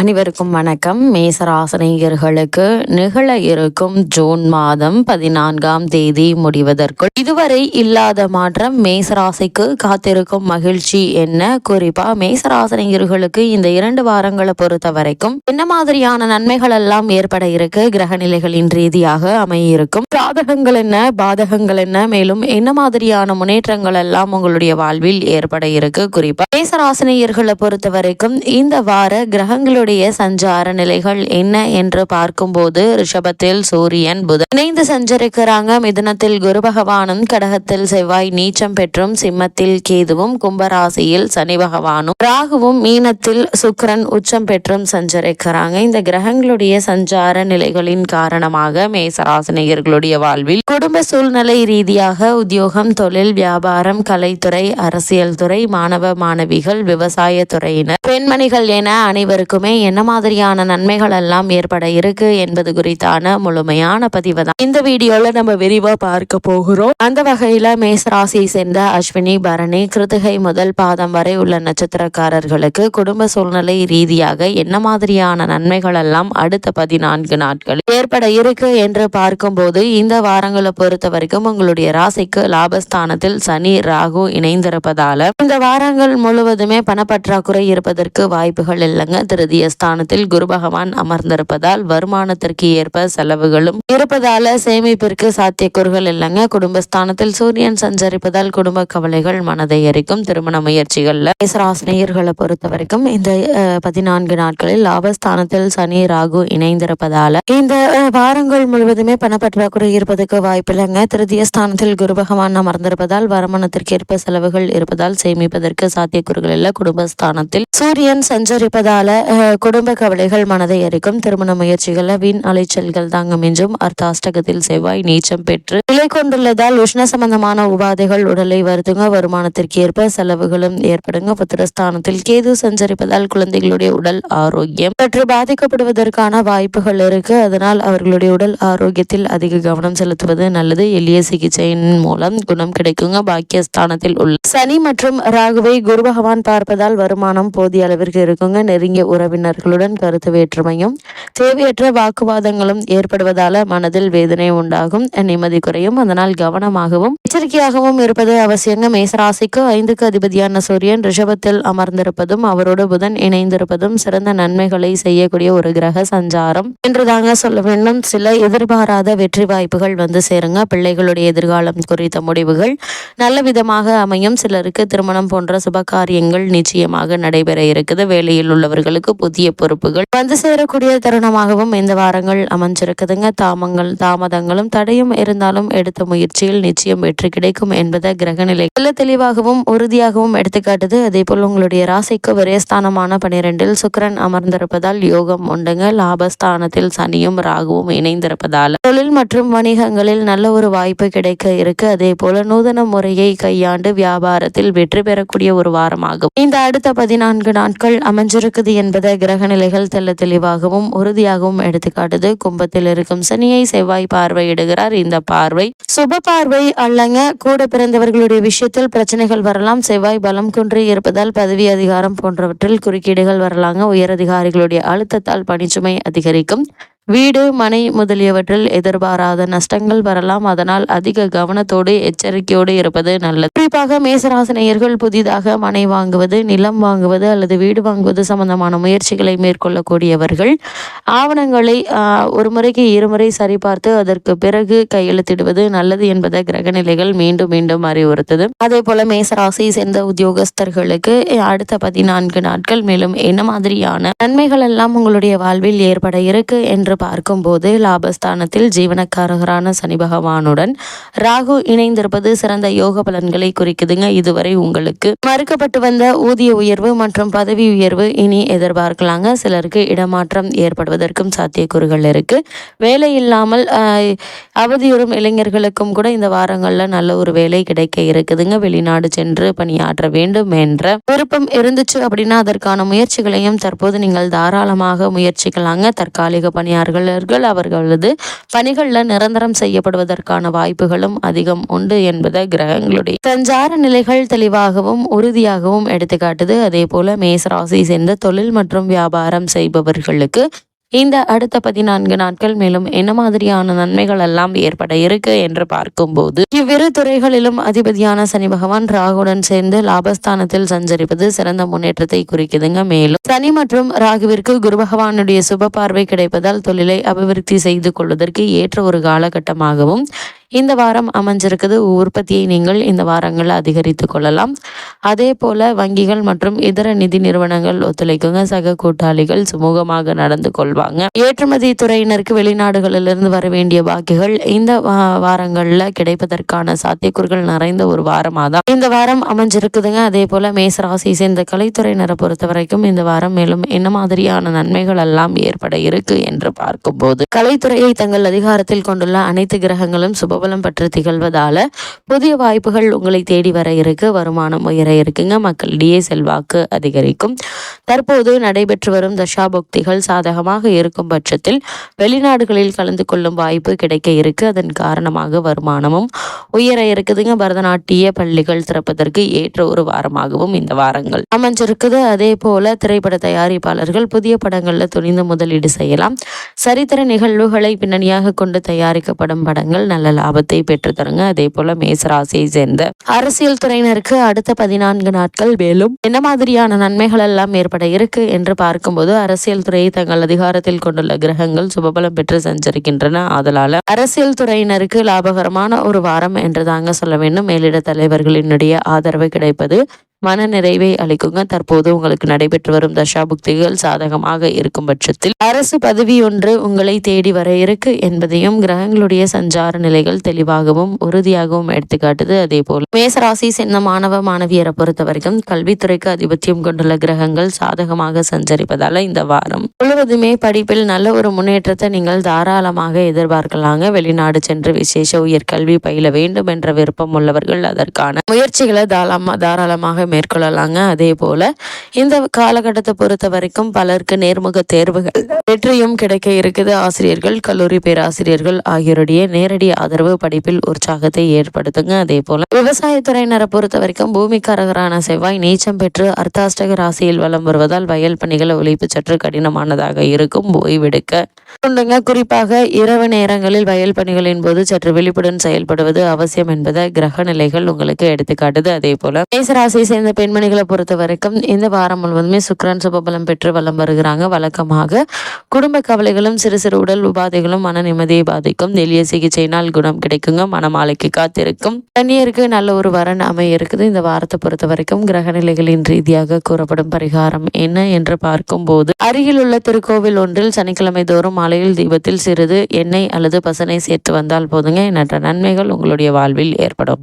அனைவருக்கும் வணக்கம். மேசராசினியர்களுக்கு நிகழ இருக்கும் ஜூன் மாதம் 14ஆம் தேதி முடிவதற்குள் இதுவரை இல்லாத மாற்றம் மேசராசிக்கு காத்திருக்கும் மகிழ்ச்சி என்ன? குறிப்பா மேசராசினியர்களுக்கு இந்த 2 வாரங்களை பொறுத்த வரைக்கும் என்ன மாதிரியான நன்மைகள் எல்லாம் ஏற்பட இருக்கு? கிரக நிலைகளின் ரீதியாக அமையிருக்கும் சாதகங்கள் என்ன, பாதகங்கள் என்ன, மேலும் என்ன மாதிரியான முன்னேற்றங்கள் எல்லாம் உங்களுடைய வாழ்வில் ஏற்பட இருக்கு? குறிப்பா மேசராசினியர்களை பொறுத்த வரைக்கும் இந்த வார கிரகங்களுடைய சஞ்சார நிலைகள் என்ன என்று பார்க்கும்போது ரிஷபத்தில் சூரியன் புதன் இணைந்து சஞ்சரிக்கிறாங்க. மிதுனத்தில் குரு பகவானும், கடகத்தில் செவ்வாய் நீச்சம் பெற்றும், சிம்மத்தில் கேதுவும், கும்பராசியில் சனி பகவானும், ராகுவும், மீனத்தில் சுக்கிரன் உச்சம் பெற்றும் சஞ்சரிக்கிறாங்க. இந்த கிரகங்களுடைய சஞ்சார நிலைகளின் காரணமாக மேசராசினியர்களுடைய வாழ்வில் குடும்ப சூழ்நிலை ரீதியாக உத்தியோகம், தொழில், வியாபாரம், கலைத்துறை, அரசியல் துறை, மாணவ மாணவிகள், விவசாய துறையினர், பெண்மணிகள் என அனைவருக்குமே என்ன மாதிரியான நன்மைகள் எல்லாம் ஏற்பட இருக்கு என்பது குறித்தான முழுமையான பதிவு தான் இந்த வீடியோல நம்ம விரிவா பார்க்க போகிறோம். அந்த வகையில மேசராசியை சேர்ந்த அஸ்வினி, பரணி, கிருத்திகை முதல் பாதம் வரை உள்ள நட்சத்திரக்காரர்களுக்கு குடும்ப சூழ்நிலை ரீதியாக என்ன மாதிரியான நன்மைகள் எல்லாம் அடுத்த 14 நாட்கள் ஏற்பட இருக்கு என்று பார்க்கும்போது இந்த வாரங்களை பொறுத்த வரைக்கும் உங்களுடைய ராசிக்கு லாபஸ்தானத்தில் சனி, ராகு இணைந்திருப்பதால இந்த வாரங்கள் முழுவதுமே பணப்பற்றாக்குறை இருப்பதற்கு வாய்ப்புகள் இல்லைங்க. திருதிய ஸ்தானத்தில் குரு பகவான் அமர்ந்திருப்பதால் வருமானத்திற்கு ஏற்ப செலவுகளும் இருப்பதால சேமிப்பிற்கு சாத்தியக்கூறுகள் இல்லைங்க. குடும்பஸ்தானத்தில் சூரியன் சஞ்சரிப்பதால் குடும்ப கவலைகள் மனதை எரிக்கும். திருமண முயற்சிகள்ல மேசராசினியர்களை பொறுத்த வரைக்கும் இந்த 14 நாட்களில் லாபஸ்தானத்தில் சனி, ராகு இணைந்திருப்பதால இந்த வாரங்கள் முழுவதுமே பணப்பற்றாக்குறை இருப்பதற்கு வாய்ப்பு இல்லைங்க. திருதிய ஸ்தானத்தில் குரு பகவான் அமர்ந்திருப்பதால் வருமானத்திற்கு ஏற்ப செலவுகள் இருப்பதால் சேமிப்பதற்கு சாத்தியக்கூறுகள் இல்ல. குடும்பஸ்தானத்தில் சூரியன் சஞ்சரிப்பதால குடும்ப கவலைகள் மனதை எரிக்கும். திருமண முயற்சிகள்ல வீண் அலைச்சல்கள் தாங்க மிஞ்சும். அர்த்தாஷ்டகத்தில் செவ்வாய் நீச்சம் பெற்று நிலை கொண்டுள்ளதால் உஷ்ண சம்பந்தமான உபாதைகள் உடலை வருதுங்க. வருமானத்திற்கு ஏற்ப செலவுகளும் ஏற்படுங்க. புத்திரஸ்தானத்தில் கேது சஞ்சரிப்பதால் குழந்தைகளுடைய உடல் ஆரோக்கியம் சற்று பாதிக்கப்படுவதற்கான வாய்ப்புகள் இருக்கு. அதனால் அவர்களுடைய உடல் ஆரோக்கியத்தில் அதிக கவனம் செலுத்துவது நல்லது. எளிய சிகிச்சையின் மூலம் குணம் கிடைக்குங்க. பாக்கியஸ்தானத்தில் உள்ள சனி மற்றும் ராகுவை குரு பகவான் பார்ப்பதால் வருமானம் போதிய அளவிற்கு இருக்குங்க. நெருங்கிய உறவினர்களுடன் கருத்து வேற்றுமையும் தேவையற்ற வாக்குவாதங்களும் ஏற்படுவதால மனதில் வேதனை உண்டாகும், நிம்மதி குறையும். அதனால் கவனமாகவும் எச்சரிக்கையாகவும் இருப்பது அவசியங்க. மேசராசிக்கு 5க்கு அதிபதியான சூரியன் ரிஷபத்தில் அமர்ந்திருப்பதும் அவரோடு புதன் இணைந்திருப்பதும் சிறந்த நன்மைகளை செய்யக்கூடிய ஒரு கிரக சஞ்சாரம் என்றுதாங்க சொல்ல வேண்டும். சில எதிர்பாராத வெற்றி வாய்ப்புகள் வந்து சேருங்க. பிள்ளைகளுடைய எதிர்காலம் குறித்த முடிவுகள் நல்ல விதமாக அமையும். சிலருக்கு திருமணம் போன்ற சுப காரியங்கள் நிச்சயமாக நடைபெற இருக்குது. வேலையில் உள்ளவர்களுக்கு புதிய பொறுப்புகள் வந்து சேரக்கூடிய தருணமாகவும் இந்த வாரங்கள் அமைஞ்சிருக்குதுங்க. தாமதங்களும் தடையும் இருந்தாலும் எடுத்த முயற்சியில் நிச்சயம் வெற்றி கிடைக்கும் என்பதை கிரகநிலை தெளிவாகவும் உறுதியாகவும் எடுத்துக்காட்டுது. அதே போல் உங்களுடைய ராசிக்கு விரயஸ்தானமான 12இல் சுக்கிரன் அமர்ந்திருப்பதால் யோகம் உண்டுங்க. லாபஸ்தானத்தில் சனியும் ராகுவும் இணைந்திருப்பதால் தொழில் மற்றும் வணிகங்களில் நல்ல ஒரு வாய்ப்பு கிடைக்க இருக்கு. அதே போல நூதன முறையை கையாண்டு வியாபாரத்தில் வெற்றி பெறக்கூடிய ஒரு வாரமாகும் இந்த அடுத்த 14 நாட்கள் அமைஞ்சிருக்குது என்பதை கிரக நிலைகள் தெளிவாகவும் உறுதியாகவும் எடுத்துக்காட்டுது. கும்பத்தில் இருக்கும் சனியை செவ்வாய் பார்வையிடுகிறார். இந்த பார்வை சுப பார்வை அல்லங்க. கூட பிறந்தவர்களுடைய விஷயத்தில் பிரச்சனைகள் வரலாம். செவ்வாய் பலம் குன்றி இருப்பதால் பதவி அதிகாரம் போன்றவற்றில் குறுக்கீடுகள் வரலாங்க. உயரதிகாரிகளுடைய அழுத்தத்தால் பணிச்சுமை அதிகரிக்கும். வீடு, மனை முதலியவற்றில் எதிர்பாராத நஷ்டங்கள் வரலாம். அதனால் அதிக கவனத்தோடு எச்சரிக்கையோடு இருப்பது நல்லது. குறிப்பாக மேசராசினியர்கள் புதிதாக மனை வாங்குவது, நிலம் வாங்குவது அல்லது வீடு வாங்குவது சம்பந்தமான முயற்சிகளை மேற்கொள்ளக்கூடியவர்கள் ஆவணங்களை ஒரு முறைக்கு 2 முறை சரிபார்த்து அதற்கு பிறகு கையெழுத்திடுவது நல்லது என்பதை கிரகநிலைகள் மீண்டும் மீண்டும் அறிவுறுத்தது. அதே போல மேசராசியை சேர்ந்த உத்தியோகஸ்தர்களுக்கு அடுத்த 14 நாட்கள் மேலும் என்ன மாதிரியான நன்மைகள் எல்லாம் உங்களுடைய வாழ்வில் ஏற்பட இருக்கு என்று பார்க்கும்போது லாபஸ்தானத்தில் ஜீவனக்காரகரான சனி பகவானுடன் ராகு இணைந்திருப்பது சிறந்த யோக பலன்களை குறிக்குதுங்க. இதுவரை உங்களுக்கு மறுக்கப்பட்டு வந்த ஊதிய உயர்வு மற்றும் பதவி உயர்வு இனி எதிர்பார்க்கலாங்க. சிலருக்கு இடமாற்றம் ஏற்படுவதற்கும் சாத்தியக்கூறுகள் இருக்கு. வேலை இல்லாமல் அவதியுறும் இளைஞர்களுக்கும் கூட இந்த வாரங்கள்ல நல்ல ஒரு வேலை கிடைக்க இருக்குதுங்க. வெளிநாடு சென்று பணியாற்ற வேண்டும் என்ற விருப்பம் இருந்துச்சு அப்படின்னா அதற்கான முயற்சிகளையும் தற்போது நீங்கள் தாராளமாக முயற்சிக்கலாங்க. தற்காலிக பணியாற்ற பணியாளர்கள் அவர்களது பணிகளில் நிரந்தரம் செய்யப்படுவதற்கான வாய்ப்புகளும் அதிகம் உண்டு என்பதை கிரகங்களுடைய சஞ்சார நிலைகள் தெளிவாகவும் உறுதியாகவும் எடுத்துக்காட்டுது. அதே போல மேசராசி சேர்ந்த தொழில் மற்றும் வியாபாரம் செய்பவர்களுக்கு இந்த அடுத்த 14 நாட்கள் மேலும் என்ன மாதிரியான நன்மைகள் எல்லாம் ஏற்பட இருக்கு என்று பார்க்கும்போது இவ்விரு துறைகளிலும் அதிபதியான சனி பகவான் ராகுடன் சேர்ந்து லாபஸ்தானத்தில் சஞ்சரிப்பது சிறந்த முன்னேற்றத்தை குறிக்குதுங்க. மேலும் சனி மற்றும் ராகுவிற்கு குரு பகவானுடைய சுப பார்வை கிடைப்பதால் தொழிலை அபிவிருத்தி செய்து கொள்வதற்கு ஏற்ற ஒரு காலகட்டமாகவும் இந்த வாரம் அமைஞ்சிருக்குது. உற்பத்தியை நீங்கள் இந்த வாரங்களில் அதிகரித்து கொள்ளலாம். அதே போல வங்கிகள் மற்றும் இதர நிதி நிறுவனங்கள் ஒத்துழைக்குங்க. சக கூட்டாளிகள் சுமூகமாக நடந்து கொள்வாங்க. ஏற்றுமதி துறையினருக்கு வெளிநாடுகளிலிருந்து வர வேண்டிய பாக்கிகள் இந்த வாரங்களில் கிடைப்பதற்கான சாத்தியக்கூறுகள் நிறைந்த ஒரு வாரமாக தான் இந்த வாரம் அமைஞ்சிருக்குதுங்க. அதே போல மேசராசி சேர்ந்த கலைத்துறையினரை பொறுத்த வரைக்கும் இந்த வாரம் மேலும் என்ன மாதிரியான நன்மைகள் எல்லாம் ஏற்பட இருக்கு என்று பார்க்கும்போது கலைத்துறையை தங்கள் அதிகாரத்தில் கொண்டுள்ள அனைத்து கிரகங்களும் சுப பற்று திகழ்வதால புதிய வாய்ப்புகள் உங்களை தேடி வர இருக்கு. வருமானம் உயர இருக்குங்க. மக்களிடையே செல்வாக்கு அதிகரிக்கும். தற்போது நடைபெற்று வரும் தசாபுக்திகள் சாதகமாக இருக்கும் பட்சத்தில் வெளிநாடுகளில் கலந்து கொள்ளும் வாய்ப்பு கிடைக்க இருக்கு. அதன் காரணமாக வருமானமும் உயர இருக்குதுங்க. பரதநாட்டிய பள்ளிகள் திறப்பதற்கு ஏற்ற ஒரு வாரமாகவும் இந்த வாரங்கள் அமைஞ்சிருக்குது. அதே போல திரைப்பட தயாரிப்பாளர்கள் புதிய படங்கள்ல துணிந்து முதலீடு செய்யலாம். சரித்திர நிகழ்வுகளை பின்னணியாக கொண்டு தயாரிக்கப்படும் படங்கள் நல்ல லாபத்தை பெற்று தருங்க. அதே போல மேசராசியை சேர்ந்த அரசியல் துறையினருக்கு அடுத்த 14 நாட்கள் மேலும் என்ன மாதிரியான நன்மைகள் எல்லாம் ஏற்பட இருக்கு என்று பார்க்கும்போது அரசியல் துறையை தங்கள் அதிகாரத்தில் கொண்டுள்ள கிரகங்கள் சுபபலம் பெற்று சஞ்சரிக்கின்றன. ஆதலால அரசியல் துறையினருக்கு லாபகரமான ஒரு வாரம் என்று தாங்க சொல்ல வேண்டும். மேலிட தலைவர்களினுடைய ஆதரவு கிடைப்பது மன நிறைவை அளிக்குங்க. தற்போது உங்களுக்கு நடைபெற்று வரும் தசாபுக்திகள் சாதகமாக இருக்கும் பட்சத்தில் அரசு பதவி ஒன்று உங்களை தேடி வர இருக்கு என்பதையும் கிரகங்களுடைய சஞ்சார நிலைகள் தெளிவாகவும் உறுதியாகவும் எடுத்துக்காட்டுது. அதே போல மேசராசி சின்ன மாணவ மாணவியரை பொறுத்த வரைக்கும் கல்வித்துறைக்கு ஆதிபத்தியம் கொண்டுள்ள கிரகங்கள் சாதகமாக சஞ்சரிப்பதால இந்த வாரம் முழுவதுமே படிப்பில் நல்ல ஒரு முன்னேற்றத்தை நீங்கள் தாராளமாக எதிர்பார்க்கலாங்க. வெளிநாடு சென்று விசேஷ உயர்கல்வி பயில வேண்டும் என்ற விருப்பம் உள்ளவர்கள் அதற்கான முயற்சிகளை தாராளமாக மேற்கொள்ளலாங்க. அதே போல இந்த காலகட்டத்தை பொறுத்த வரைக்கும் பலருக்கு நேர்முக தேர்வுகள் வெற்றியும் கிடைக்க இருக்குது. ஆசிரியர்கள் கல்லூரி பேராசிரியர்கள் ஆகியோருடைய நேரடி ஆதரவு படிப்பில் உற்சாகத்தை ஏற்படுத்துங்க. அதே போல விவசாயத்துறையினரை பொறுத்த வரைக்கும் பூமிக்காரகரான செவ்வாய் நீச்சம் பெற்று அர்த்தாஷ்டக ராசியில் வலம் வருவதால் வயல் பணிகள் உழைப்பு சற்று கடினமானதாக இருக்கும். ஓய்வெடுக்க உண்டுங்க. குறிப்பாக இரவு நேரங்களில் வயல் பணிகளின் போது சற்று விழிப்புடன் செயல்படுவது அவசியம் என்பதை கிரக நிலைகள் உங்களுக்கு எடுத்துக்காட்டுது. அதே போல மேசராசி சேர்ந்த பெண்மணிகளை பொறுத்த வரைக்கும் இந்த வாரம் முழுவதுமே சுக்கிரன் சுபபலம் பெற்று வலம் வருகிறாங்க. வழக்கமாக குடும்ப கவலைகளும் சிறு சிறு உடல் உபாதைகளும் மன நிம்மதியை பாதிக்கும். எளிய சிகிச்சையினால் குணம் கிடைக்குங்க. மனமாலைக்கு காத்திருக்கும் கன்னியருக்கு நல்ல ஒரு வரன் அமைய இருக்குது. இந்த வாரத்தை பொறுத்த வரைக்கும் கிரக நிலைகளின் ரீதியாக கூறப்படும் பரிகாரம் என்ன என்று பார்க்கும்போது அருகில் உள்ள திருக்கோவில் ஒன்றில் சனிக்கிழமை தோறும் மாலையில் தீபத்தில் சிறிது எண்ணெய் அல்லது பசனை சேர்த்து வந்தால் போதுங்க. எண்ணற்ற நன்மைகள் உங்களுடைய வாழ்வில் ஏற்படும்.